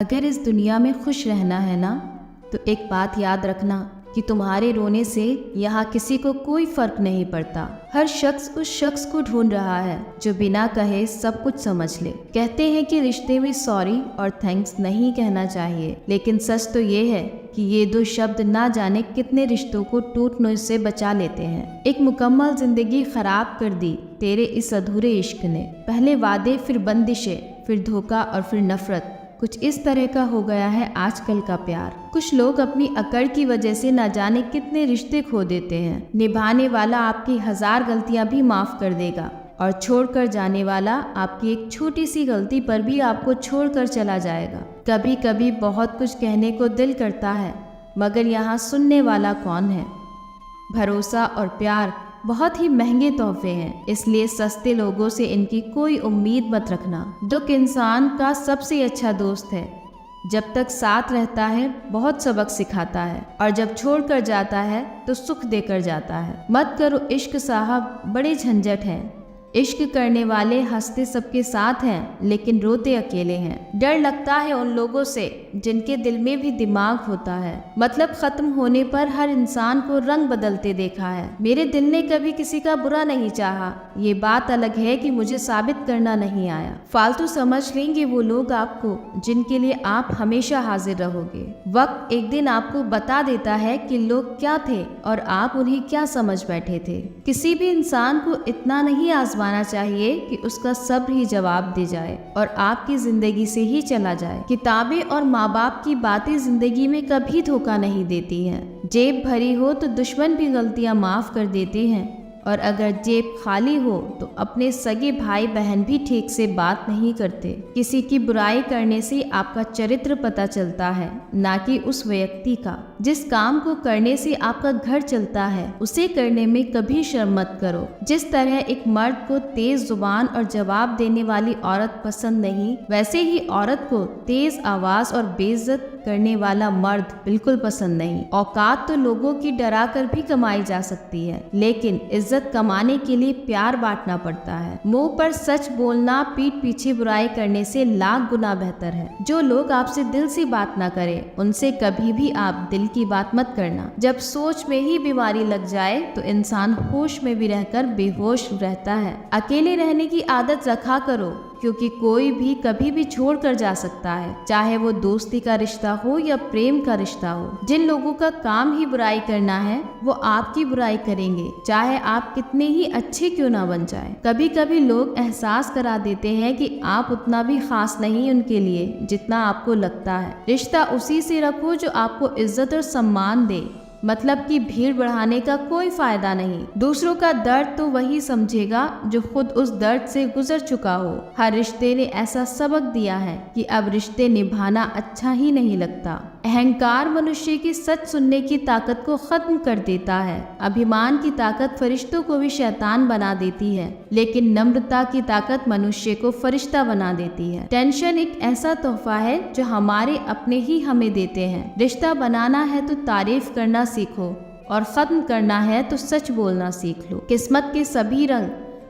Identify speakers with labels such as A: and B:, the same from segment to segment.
A: अगर इस दुनिया में खुश रहना है ना, तो एक बात याद रखना कि तुम्हारे रोने से यहाँ किसी को कोई फर्क नहीं पड़ता। हर शख्स उस शख्स को ढूंढ रहा है जो बिना कहे सब कुछ समझ ले। कहते हैं कि रिश्ते में सॉरी और थैंक्स नहीं कहना चाहिए, लेकिन सच तो ये है कि ये दो शब्द ना जाने कितने रिश्तों को टूटने से बचा लेते हैं। एक मुकम्मल जिंदगी खराब कर दी तेरे इस अधूरे इश्क ने। पहले वादे, फिर बंदिशें, फिर धोखा और फिर नफरत। कुछ इस तरह का हो गया है आजकल का प्यार। कुछ लोग अपनी अकड़ की वजह से न जाने कितने रिश्ते खो देते हैं। निभाने वाला आपकी 1000 गलतियां भी माफ कर देगा और छोड़कर जाने वाला आपकी एक छोटी सी गलती पर भी आपको छोड़कर चला जाएगा। कभी कभी बहुत कुछ कहने को दिल करता है, मगर यहाँ सुनने वाला कौन है। भरोसा और प्यार बहुत ही महंगे तोहफे हैं, इसलिए सस्ते लोगों से इनकी कोई उम्मीद मत रखना। दुख इंसान का सबसे अच्छा दोस्त है। जब तक साथ रहता है बहुत सबक सिखाता है, और जब छोड़कर जाता है तो सुख देकर जाता है। मत करो इश्क साहब, बड़े झंझट हैं। इश्क करने वाले हंसते सबके साथ हैं, लेकिन रोते अकेले हैं। डर लगता है उन लोगों से जिनके दिल में भी दिमाग होता है। मतलब खत्म होने पर हर इंसान को रंग बदलते देखा है। मेरे दिल ने कभी किसी का बुरा नहीं चाहा, ये बात अलग है कि मुझे साबित करना नहीं आया। फालतू समझ लेंगे वो लोग आपको जिनके लिए आप हमेशा हाजिर रहोगे। वक्त एक दिन आपको बता देता है कि लोग क्या थे और आप उन्हें क्या समझ बैठे थे। किसी भी इंसान को इतना नहीं आजमाना चाहिए कि उसका सब्र ही जवाब दे जाए और आपकी जिंदगी से ही चला जाए। किताबें और माँ बाप की बातें जिंदगी में कभी धोखा नहीं देती हैं। जेब भरी हो तो दुश्मन भी गलतियां माफ कर देते हैं, और अगर जेब खाली हो तो अपने सगे भाई बहन भी ठीक से बात नहीं करते। किसी की बुराई करने से आपका चरित्र पता चलता है, ना कि उस व्यक्ति का। जिस काम को करने से आपका घर चलता है उसे करने में कभी शर्म मत करो। जिस तरह एक मर्द को तेज जुबान और जवाब देने वाली औरत पसंद नहीं, वैसे ही औरत को तेज आवाज और बेइज्जत करने वाला मर्द बिल्कुल पसंद नहीं। औकात तो लोगों की डरा कर भी कमाई जा सकती है, लेकिन इज्जत कमाने के लिए प्यार बांटना पड़ता है। मुंह पर सच बोलना पीठ पीछे बुराई करने से लाख गुना बेहतर है। जो लोग आपसे दिल से बात ना करें, उनसे कभी भी आप दिल की बात मत करना। जब सोच में ही बीमारी लग जाए तो इंसान होश में भी रहकर बेहोश रहता है। अकेले रहने की आदत रखा करो, क्योंकि कोई भी कभी भी छोड़ कर जा सकता है, चाहे वो दोस्ती का रिश्ता हो या प्रेम का रिश्ता हो। जिन लोगों का काम ही बुराई करना है वो आपकी बुराई करेंगे, चाहे आप कितने ही अच्छे क्यों ना बन जाए। कभी कभी लोग एहसास करा देते हैं कि आप उतना भी खास नहीं उनके लिए जितना आपको लगता है। रिश्ता उसी से रखो जो आपको इज्जत और सम्मान दे। मतलब कि भीड़ बढ़ाने का कोई फायदा नहीं। दूसरों का दर्द तो वही समझेगा जो खुद उस दर्द से गुजर चुका हो। हर रिश्ते ने ऐसा सबक दिया है कि अब रिश्ते निभाना अच्छा ही नहीं लगता। अहंकार मनुष्य की सच सुनने की ताकत को खत्म कर देता है। अभिमान की ताकत फरिश्तों को भी शैतान बना देती है, लेकिन नम्रता की ताकत मनुष्य को फरिश्ता बना देती है। टेंशन एक ऐसा तोहफा है जो हमारे अपने ही हमें देते हैं। रिश्ता बनाना है तो तारीफ करना सीखो, और खत्म करना है तो सच बोलना सीख लो। किस्मत के सभी रंग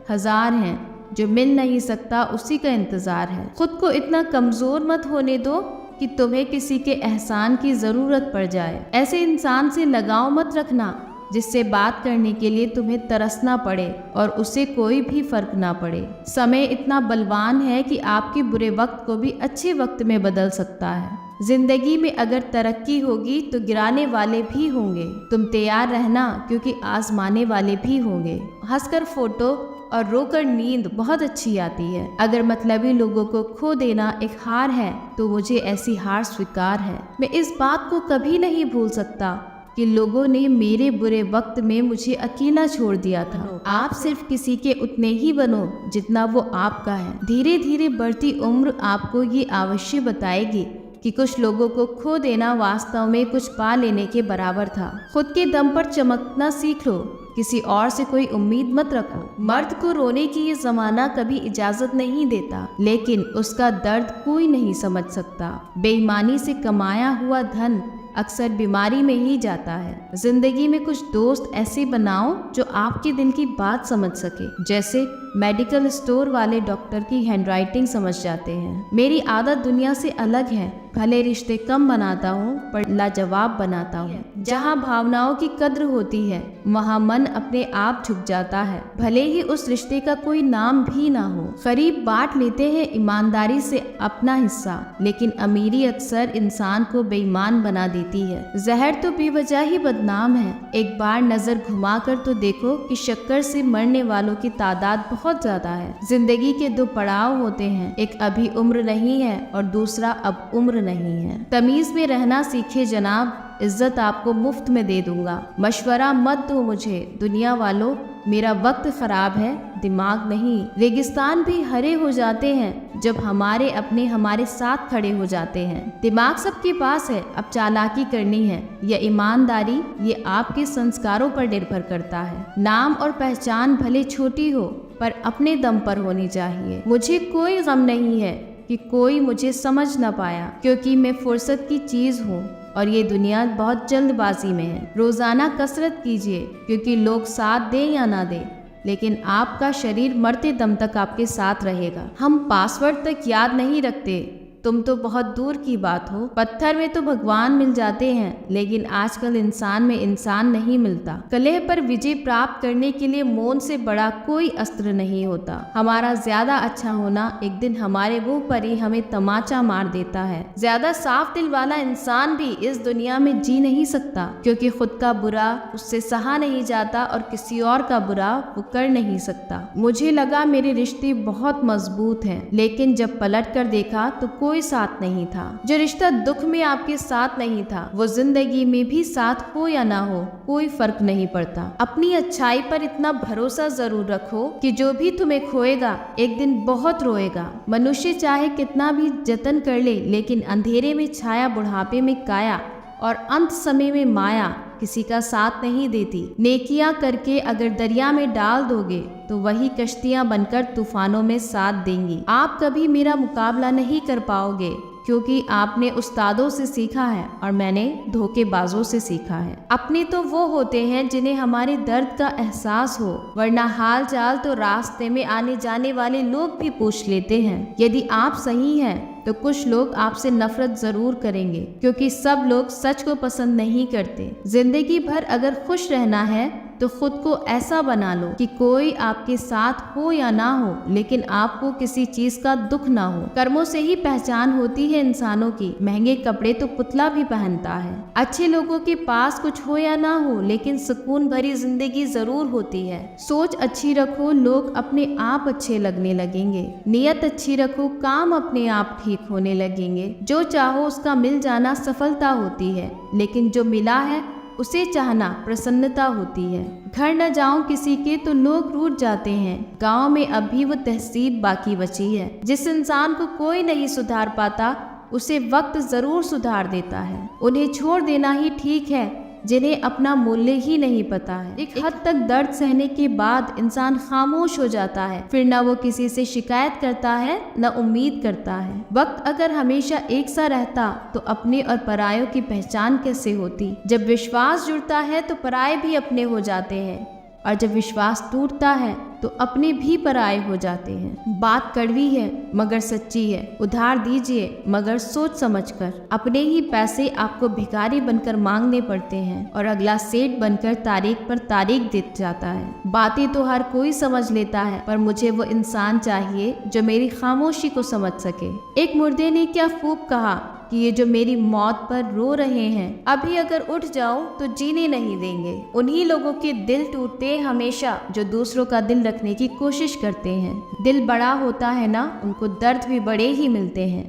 A: 1000 हैं, जो मिल नहीं सकता उसी का इंतजार है। खुद को इतना कमजोर मत होने दो कि तुम्हें किसी के एहसान की जरूरत पड़ जाए। ऐसे इंसान से लगाव मत रखना जिससे बात करने के लिए तुम्हें तरसना पड़े और उसे कोई भी फर्क ना पड़े। समय इतना बलवान है कि आपके बुरे वक्त को भी अच्छे वक्त में बदल सकता है। जिंदगी में अगर तरक्की होगी तो गिराने वाले भी होंगे। तुम तैयार रहना, क्योंकि आजमाने वाले भी होंगे। हंसकर फोटो और रोकर नींद बहुत अच्छी आती है। अगर मतलबी लोगों को खो देना एक हार है तो मुझे ऐसी हार स्वीकार है। मैं इस बात को कभी नहीं भूल सकता कि लोगों ने मेरे बुरे वक्त में मुझे अकेला छोड़ दिया था। आप सिर्फ किसी के उतने ही बनो जितना वो आपका है। धीरे धीरे बढ़ती उम्र आपको ये अवश्य बताएगी कि कुछ लोगों को खो देना वास्तव में कुछ पा लेने के बराबर था। खुद के दम पर चमकना सीख लो, किसी और से कोई उम्मीद मत रखो। मर्द को रोने की ये जमाना कभी इजाजत नहीं देता, लेकिन उसका दर्द कोई नहीं समझ सकता। बेईमानी से कमाया हुआ धन अक्सर बीमारी में ही जाता है। जिंदगी में कुछ दोस्त ऐसे बनाओ जो आपके दिल की बात समझ सके। जैसे मेडिकल स्टोर वाले डॉक्टर की हैंडराइटिंग समझ जाते हैं। मेरी आदत दुनिया से अलग है, भले रिश्ते कम बनाता हूँ पर लाजवाब बनाता हूँ। जहाँ भावनाओं की कद्र होती है वहाँ मन अपने आप झुक जाता है, भले ही उस रिश्ते का कोई नाम भी ना हो। गरीब बांट लेते हैं ईमानदारी से अपना हिस्सा, लेकिन अमीरी अक्सर इंसान को बेईमान बना देती है। जहर तो बेवजह ही बदनाम है। एक बार नजर घुमाकर तो देखो कि शक्कर से मरने वालों की तादाद बहुत ज्यादा है। जिंदगी के दो पड़ाव होते हैं, एक अभी उम्र नहीं है और दूसरा अब उम्र नहीं है। तमीज में रहना सीखे जनाब, इज्जत आपको मुफ्त में दे दूंगा। मशवरा मत दो मुझे दुनिया वालों, मेरा वक्त खराब है, दिमाग नहीं। रेगिस्तान भी हरे हो जाते हैं जब हमारे अपने हमारे साथ खड़े हो जाते हैं। दिमाग सबके पास है, अब चालाकी करनी है या ईमानदारी, ये आपके संस्कारों पर निर्भर करता है। नाम और पहचान भले छोटी हो पर अपने दम पर होनी चाहिए। मुझे कोई गम नहीं है कि कोई मुझे समझ न पाया, क्योंकि मैं फुर्सत की चीज हूँ और ये दुनिया बहुत जल्दबाजी में है। रोजाना कसरत कीजिए, क्योंकि लोग साथ दें या ना दें, लेकिन आपका शरीर मरते दम तक आपके साथ रहेगा। हम पासवर्ड तक याद नहीं रखते, तुम तो बहुत दूर की बात हो। पत्थर में तो भगवान मिल जाते हैं, लेकिन आजकल इंसान में इंसान नहीं मिलता। कलह पर विजय प्राप्त करने के लिए मौन से बड़ा कोई अस्त्र नहीं होता। हमारा ज्यादा अच्छा होना एक दिन हमारे मुंह पर ही हमें तमाचा मार देता है। ज्यादा साफ दिल वाला इंसान भी इस दुनिया में जी नहीं सकता, क्योंकि खुद का बुरा उससे सहा नहीं जाता और किसी और का बुरा वो कर नहीं सकता। मुझे लगा मेरे रिश्ते बहुत मजबूत हैं, लेकिन जब पलट कर देखा तो कोई साथ नहीं था। जो रिश्ता दुख में आपके साथ नहीं था, वो जिंदगी में भी साथ हो या ना हो कोई फर्क नहीं पड़ता। अपनी अच्छाई पर इतना भरोसा जरूर रखो कि जो भी तुम्हें खोएगा एक दिन बहुत रोएगा। मनुष्य चाहे कितना भी जतन कर ले, लेकिन अंधेरे में छाया, बुढ़ापे में काया और अंत समय में माया किसी का साथ नहीं देती। नेकियां करके अगर दरिया में डाल दोगे तो वही कश्तियां बनकर तूफानों में साथ देंगी। आप कभी मेरा मुकाबला नहीं कर पाओगे, क्योंकि आपने उस्तादों से सीखा है और मैंने धोखेबाजों से सीखा है। अपने तो वो होते हैं जिन्हें हमारे दर्द का एहसास हो, वरना हाल चाल तो रास्ते में आने जाने वाले लोग भी पूछ लेते हैं। यदि आप सही हैं तो कुछ लोग आपसे नफरत जरूर करेंगे, क्योंकि सब लोग सच को पसंद नहीं करते। जिंदगी भर अगर खुश रहना है तो खुद को ऐसा बना लो कि कोई आपके साथ हो या ना हो, लेकिन आपको किसी चीज का दुख ना हो। कर्मों से ही पहचान होती है इंसानों की। महंगे कपड़े तो पुतला भी पहनता है। अच्छे लोगों के पास कुछ हो या ना हो, लेकिन सुकून भरी जिंदगी जरूर होती है। सोच अच्छी रखो, लोग अपने आप अच्छे लगने लगेंगे। नियत अच्छी रखो, काम अपने आप ठीक होने लगेंगे। जो चाहो उसका मिल जाना सफलता होती है, लेकिन जो मिला है उसे चाहना प्रसन्नता होती है। घर न जाऊं किसी के तो लोग रूठ जाते हैं। गांव में अभी वो तहसीब बाकी बची है। जिस इंसान को कोई नहीं सुधार पाता, उसे वक्त जरूर सुधार देता है। उन्हें छोड़ देना ही ठीक है जिन्हें अपना मूल्य ही नहीं पता है। एक हद तक दर्द सहने के बाद इंसान खामोश हो जाता है, फिर न वो किसी से शिकायत करता है न उम्मीद करता है। वक्त अगर हमेशा एक सा रहता तो अपने और परायों की पहचान कैसे होती। जब विश्वास जुड़ता है तो पराये भी अपने हो जाते हैं, और जब विश्वास टूटता है तो अपने भी पराये हो जाते हैं। बात कड़वी है मगर सच्ची है। उधार दीजिए मगर सोच समझकर। अपने ही पैसे आपको भिखारी बनकर मांगने पड़ते हैं और अगला सेठ बनकर तारीख पर तारीख देता जाता है। बातें तो हर कोई समझ लेता है, पर मुझे वो इंसान चाहिए जो मेरी खामोशी को समझ सके। एक मुर्दे ने क्या खूब कहा कि ये जो मेरी मौत पर रो रहे हैं, अभी अगर उठ जाऊं तो जीने नहीं देंगे। उन्हीं लोगों के दिल टूटते हमेशा जो दूसरों का दिल रखने की कोशिश करते हैं। दिल बड़ा होता है ना, उनको दर्द भी बड़े ही मिलते हैं।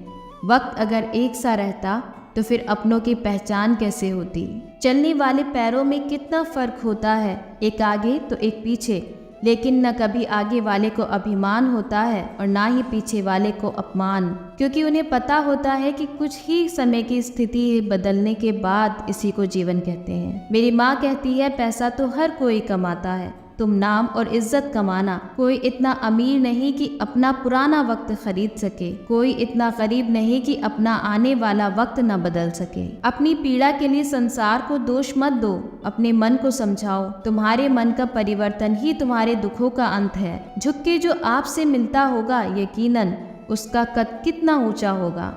A: वक्त अगर एक सा रहता तो फिर अपनों की पहचान कैसे होती। चलने वाले पैरों में कितना फर्क होता है, एक आगे तो एक पीछे, लेकिन न कभी आगे वाले को अभिमान होता है और ना ही पीछे वाले को अपमान, क्योंकि उन्हें पता होता है कि कुछ ही समय की स्थिति बदलने के बाद इसी को जीवन कहते हैं। मेरी माँ कहती है पैसा तो हर कोई कमाता है, तुम नाम और इज्जत कमाना। कोई इतना अमीर नहीं कि अपना पुराना वक्त खरीद सके, कोई इतना गरीब नहीं कि अपना आने वाला वक्त न बदल सके। अपनी पीड़ा के लिए संसार को दोष मत दो, अपने मन को समझाओ। तुम्हारे मन का परिवर्तन ही तुम्हारे दुखों का अंत है। झुक के जो आपसे मिलता होगा, यकीनन उसका कद कितना ऊंचा होगा।